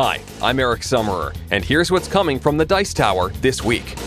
Hi, I'm Eric Summerer, and here's what's coming from the Dice Tower this week.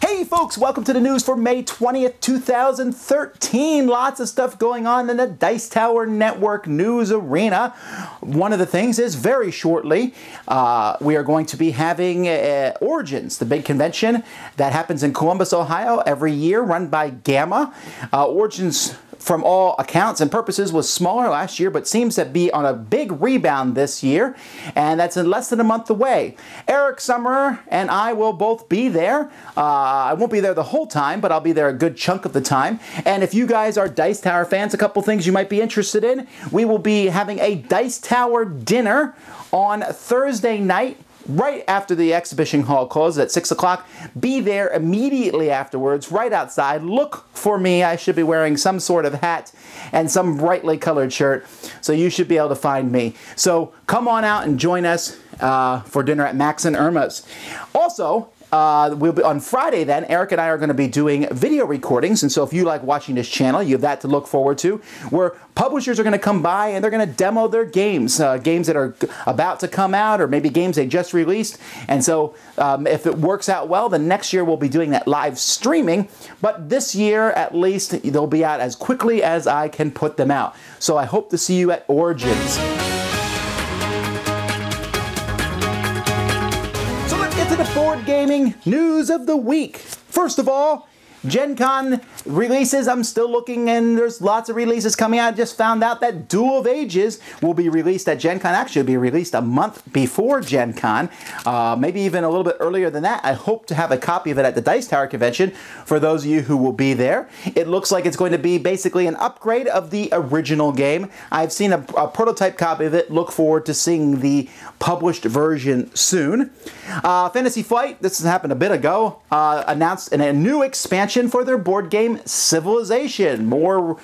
Hey folks, welcome to the news for May 20th, 2013. Lots of stuff going on in the Dice Tower Network news arena. One of the things is very shortly, we are going to be having Origins, the big convention that happens in Columbus, Ohio every year, run by Gamma. Origins, from all accounts and purposes, was smaller last year, but seems to be on a big rebound this year, and that's in less than a month away. Eric Summerer and I will both be there. I won't be there the whole time, but I'll be there a good chunk of the time. And if you guys are Dice Tower fans, a couple things you might be interested in. We will be having a Dice Tower dinner on Thursday night, right after the exhibition hall closes at 6 o'clock. Be there immediately afterwards, right outside. Look for me. I should be wearing some sort of hat and some brightly colored shirt, so you should be able to find me. So come on out and join us for dinner at Max and Irma's. Also, we'll be on Friday then. Eric and I are going to be doing video recordings, and so if you like watching this channel, you have that to look forward to, where publishers are going to come by and they're going to demo their games, games that are about to come out, or maybe games they just released. And so if it works out well, then next year we'll be doing that live streaming, but this year at least they'll be out as quickly as I can put them out. So I hope to see you at Origins. To the board gaming news of the week. First of all, Gen Con releases. I'm still looking, and there's lots of releases coming out. I just found out that Duel of Ages will be released at Gen Con. Actually, it'll be released a month before Gen Con, maybe even a little bit earlier than that. I hope to have a copy of it at the Dice Tower convention for those of you who will be there. It looks like it's going to be basically an upgrade of the original game. I've seen a prototype copy of it. Look forward to seeing the published version soon. Fantasy Flight, this happened a bit ago, announced a new expansion for their board game Civilization. More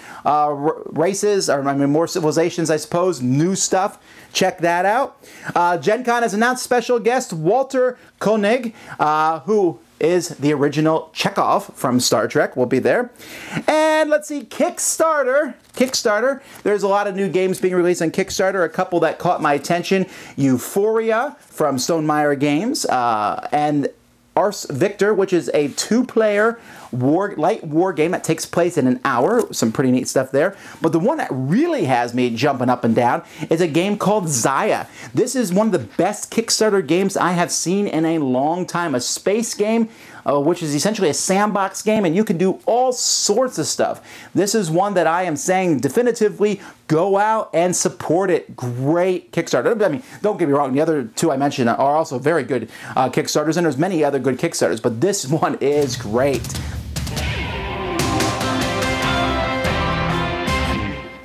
races, or I mean more civilizations, I suppose, new stuff. Check that out. Gen Con has announced special guest Walter Koenig, who is the original Chekhov from Star Trek, will be there. And let's see, Kickstarter. There's a lot of new games being released on Kickstarter. A couple that caught my attention: Euphoria from Stonemaier Games, and Ars Victor, which is a two-player light war game that takes place in an hour. Some pretty neat stuff there. But the one that really has me jumping up and down is a game called Zaya. This is one of the best Kickstarter games I have seen in a long time. A space game, which is essentially a sandbox game, and you can do all sorts of stuff. This is one that I am saying definitively go out and support it. Great Kickstarter. I mean, don't get me wrong, the other two I mentioned are also very good Kickstarters, and there's many other good Kickstarters, but this one is great.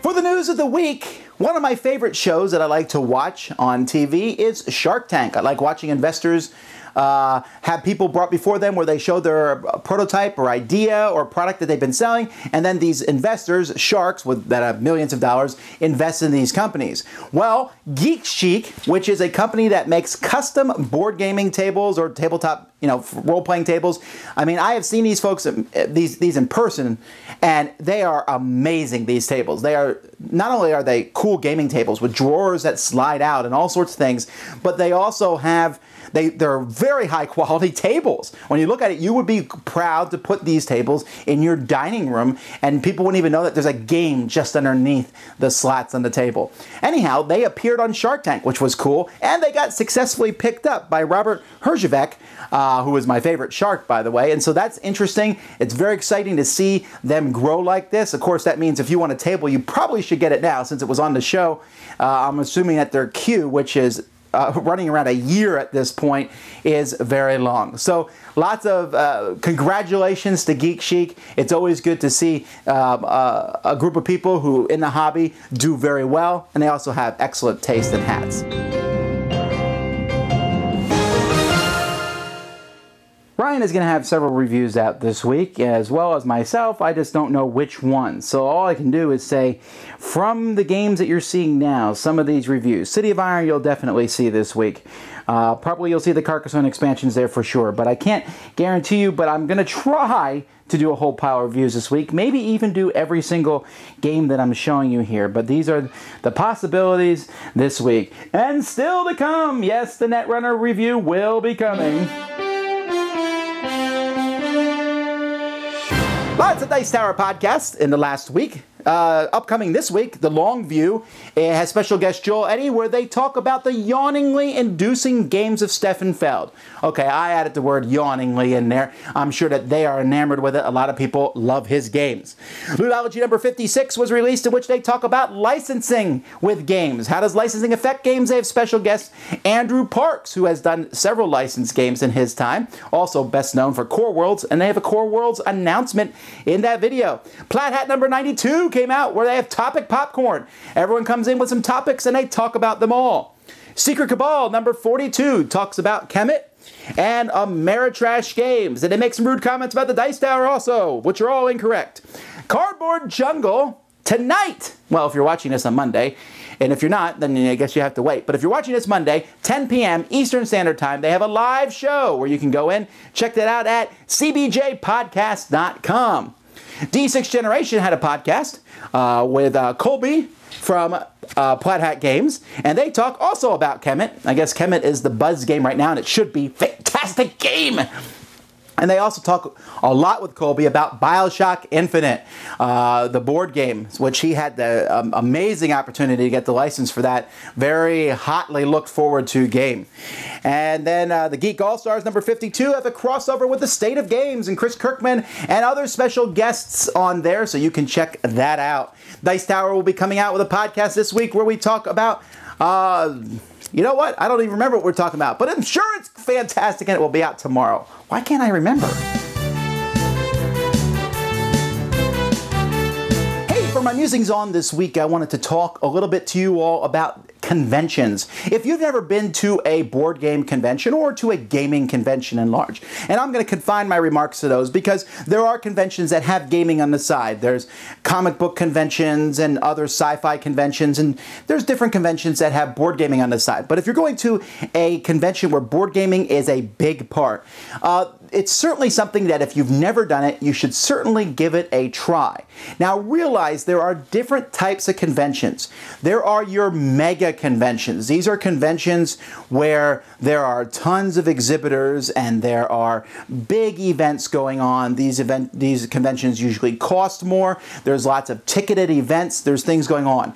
For the news of the week, one of my favorite shows that I like to watch on TV is Shark Tank. I like watching investors have people brought before them where they show their prototype or idea or product that they've been selling, and then these investors, sharks that have millions of dollars, invest in these companies. Well, Geek Chic, which is a company that makes custom board gaming tables or tabletop, role-playing tables. I mean, I have seen these folks, these in person, and they are amazing, these tables. They are, not only are they cool gaming tables with drawers that slide out and all sorts of things, but they also have they're very high quality tables. When you look at it, you would be proud to put these tables in your dining room, and people wouldn't even know that there's a game just underneath the slats on the table. Anyhow, they appeared on Shark Tank, which was cool, and they got successfully picked up by Robert Herjavec, who is my favorite shark, by the way. And so that's interesting. It's very exciting to see them grow like this. Of course, that means if you want a table, you probably should get it now since it was on the show. I'm assuming that their queue, which is running around a year at this point, is very long. So lots of congratulations to Geek Chic. It's always good to see a group of people who in the hobby do very well, and they also have excellent taste in hats. Brian is going to have several reviews out this week, as well as myself. I just don't know which ones. So all I can do is say, from the games that you're seeing now, some of these reviews. City of Iron you'll definitely see this week. Probably you'll see the Carcassonne expansions there for sure. But I can't guarantee you, but I'm going to try to do a whole pile of reviews this week. Maybe even do every single game that I'm showing you here. But these are the possibilities this week. And still to come, yes, the Netrunner review will be coming. Lots of Dice Tower podcasts in the last week. Upcoming this week, The Long View has special guest Joel Eddy, where they talk about the yawningly inducing games of Stefan Feld. Okay, I added the word yawningly in there. I'm sure that they are enamored with it. A lot of people love his games. Lootology number 56 was released, in which they talk about licensing with games. How does licensing affect games? They have special guest Andrew Parks, who has done several licensed games in his time, also best known for Core Worlds, and they have a Core Worlds announcement in that video. Plaid Hat number 92 came out, where they have topic popcorn. Everyone comes in with some topics and they talk about them all. Secret Cabal number 42 talks about Kemet and Ameritrash Games, and they make some rude comments about the Dice Tower also, which are all incorrect. Cardboard Jungle tonight, well, if you're watching this on Monday, and if you're not, then I guess you have to wait. But if you're watching this Monday, 10 p.m. Eastern Standard Time, they have a live show where you can go in, check that out at cbjpodcast.com. D6 Generation had a podcast with Colby from Plaid Hat Games, and they talk also about Kemet. I guess Kemet is the buzz game right now, and it should be a fantastic game. And they also talk a lot with Colby about BioShock Infinite, the board game, which he had the amazing opportunity to get the license for that very hotly looked forward to game. And then the Geek All-Stars number 52 have a crossover with the State of Games and Chris Kirkman and other special guests on there, so you can check that out. Dice Tower will be coming out with a podcast this week where we talk about... you know what? I don't even remember what we're talking about, but I'm sure it's fantastic and it will be out tomorrow. Why can't I remember? Hey, for my musings on this week, I wanted to talk a little bit to you all about conventions. If you've never been to a board game convention or to a gaming convention in large, and I'm going to confine my remarks to those because there are conventions that have gaming on the side. There's comic book conventions and other sci-fi conventions, and there's different conventions that have board gaming on the side. But if you're going to a convention where board gaming is a big part, it's certainly something that if you've never done it, you should certainly give it a try. Now realize there are different types of conventions. There are your mega conventions. These are conventions where there are tons of exhibitors and there are big events going on. These conventions usually cost more. There's lots of ticketed events. There's things going on.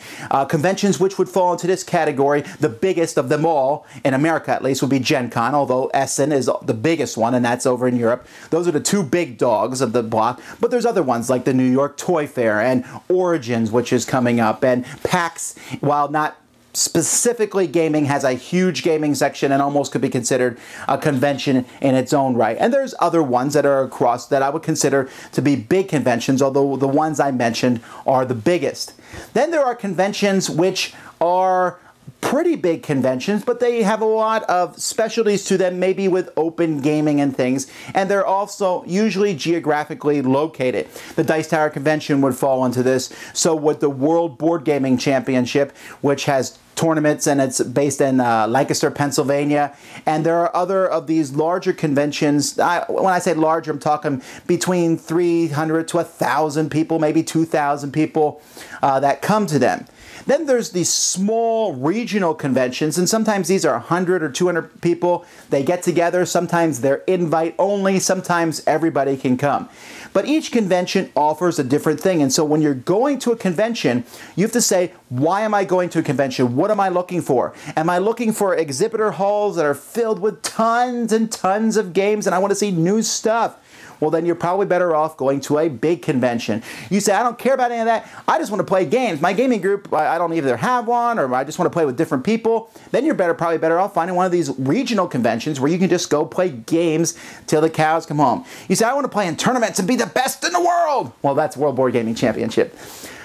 Conventions which would fall into this category, the biggest of them all, in America at least, would be Gen Con, although Essen is the biggest one, and that's over in Europe. Those are the two big dogs of the block, but there's other ones like the New York Toy Fair and Origins, which is coming up, and PAX, while not specifically gaming, has a huge gaming section and almost could be considered a convention in its own right. And there's other ones that are across that I would consider to be big conventions, although the ones I mentioned are the biggest. Then there are conventions which are pretty big conventions, but they have a lot of specialties to them, maybe with open gaming and things, and they're also usually geographically located. The Dice Tower Convention would fall into this, so would the World Board Gaming Championship, which has tournaments, and it's based in Lancaster, Pennsylvania. And there are other of these larger conventions. When I say larger, I'm talking between 300 to 1,000 people, maybe 2,000 people that come to them. Then there's these small regional conventions, and sometimes these are 100 or 200 people. They get together. Sometimes they're invite only. Sometimes everybody can come. But each convention offers a different thing. And so when you're going to a convention, you have to say, why am I going to a convention? What am I looking for? Am I looking for exhibitor halls that are filled with tons and tons of games and I want to see new stuff? Well, then you're probably better off going to a big convention. You say, I don't care about any of that. I just want to play games. My gaming group, I don't either have one or I just want to play with different people. Then you're probably better off finding one of these regional conventions where you can just go play games till the cows come home. You say, I want to play in tournaments and be the best in the world. Well, that's World Board Gaming Championship.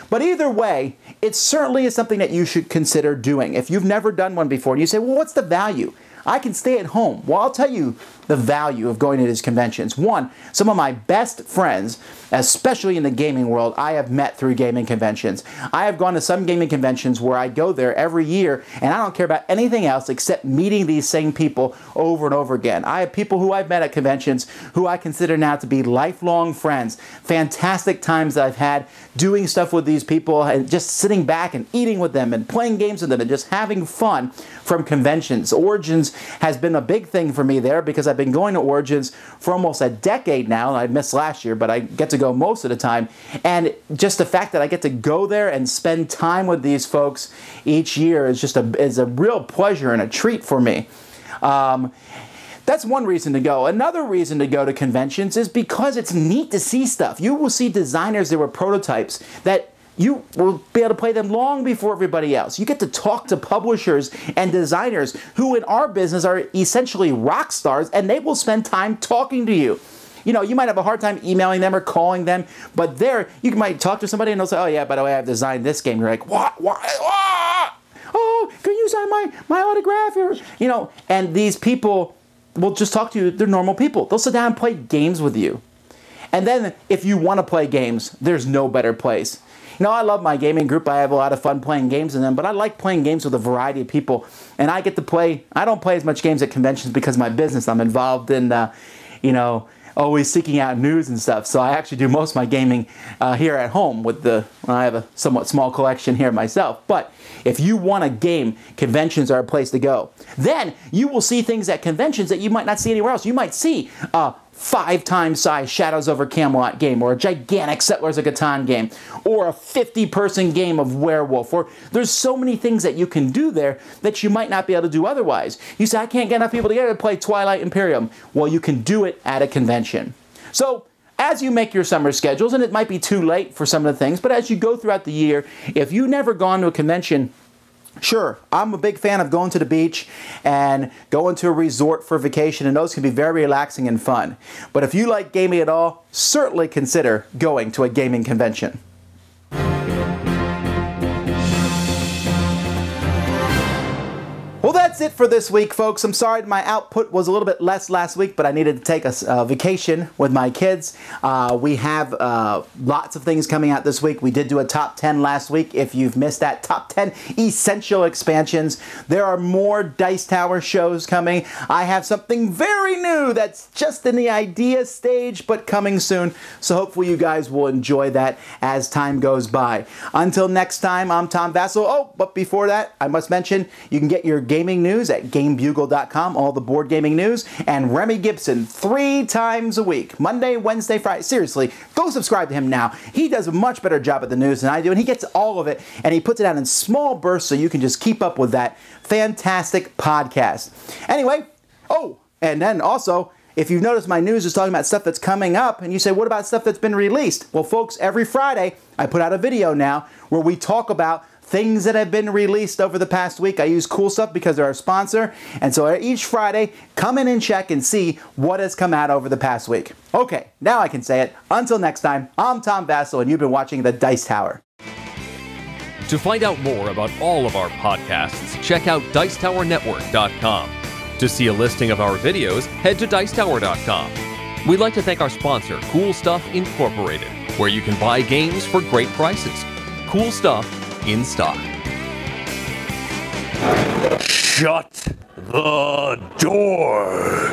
But either way, it certainly is something that you should consider doing. If you've never done one before and you say, well, what's the value? I can stay at home. Well, I'll tell you the value of going to these conventions. One, some of my best friends, especially in the gaming world, I have met through gaming conventions. I have gone to some gaming conventions where I go there every year and I don't care about anything else except meeting these same people over and over again. I have people who I've met at conventions who I consider now to be lifelong friends. Fantastic times that I've had doing stuff with these people and just sitting back and eating with them and playing games with them and just having fun from conventions. Origins has been a big thing for me there because I've been going to Origins for almost a decade now. I missed last year, but I get to go most of the time. And just the fact that I get to go there and spend time with these folks each year is just a real pleasure and a treat for me. That's one reason to go. Another reason to go to conventions is because it's neat to see stuff. You will see designers that were prototypes that you will be able to play them long before everybody else. You get to talk to publishers and designers who in our business are essentially rock stars, and they will spend time talking to you. You know, you might have a hard time emailing them or calling them, but there you might talk to somebody and they'll say, oh yeah, by the way, I've designed this game. You're like, what? Oh, can you sign my autograph? Or, you know, and these people will just talk to you. They're normal people. They'll sit down and play games with you. And then if you want to play games, there's no better place. You know, I love my gaming group. I have a lot of fun playing games in them, but I like playing games with a variety of people. And I get to play, I don't play as much games at conventions because of my business. I'm involved in, you know, always seeking out news and stuff. So I actually do most of my gaming here at home with I have a somewhat small collection here myself. But if you want a game, conventions are a place to go. Then you will see things at conventions that you might not see anywhere else. You might see 5-time size Shadows over Camelot game, or a gigantic Settlers of Catan game, or a 50-person game of Werewolf, or there's so many things that you can do there that you might not be able to do otherwise. You say, I can't get enough people together to play Twilight Imperium. Well, you can do it at a convention. So, as you make your summer schedules, and it might be too late for some of the things, but as you go throughout the year, if you've never gone to a convention, sure, I'm a big fan of going to the beach and going to a resort for vacation, and those can be very relaxing and fun. But if you like gaming at all, certainly consider going to a gaming convention. Well, that's it for this week, folks. I'm sorry my output was a little bit less last week, but I needed to take a vacation with my kids. We have lots of things coming out this week. We did do a top 10 last week. If you've missed that, top 10 essential expansions. There are more Dice Tower shows coming. I have something very new that's just in the idea stage, but coming soon. So hopefully you guys will enjoy that as time goes by. Until next time, I'm Tom Vasel. Oh, but before that, I must mention, you can get your gaming news at GameBugle.com, all the board gaming news, and Remy Gibson 3 times a week, Monday, Wednesday, Friday. Seriously, go subscribe to him now. He does a much better job at the news than I do, and he gets all of it, and he puts it out in small bursts so you can just keep up with that fantastic podcast. Anyway, oh, and then also, if you've noticed my news is talking about stuff that's coming up, and you say, what about stuff that's been released? Well, folks, every Friday, I put out a video now where we talk about things that have been released over the past week. I use Cool Stuff because they're our sponsor. And so each Friday, come in and check and see what has come out over the past week. Okay, now I can say it. Until next time, I'm Tom Vasel, and you've been watching The Dice Tower. To find out more about all of our podcasts, check out Dicetowernetwork.com. To see a listing of our videos, head to Dicetower.com. We'd like to thank our sponsor, Cool Stuff Incorporated, where you can buy games for great prices. Cool Stuff in stock. Shut the door.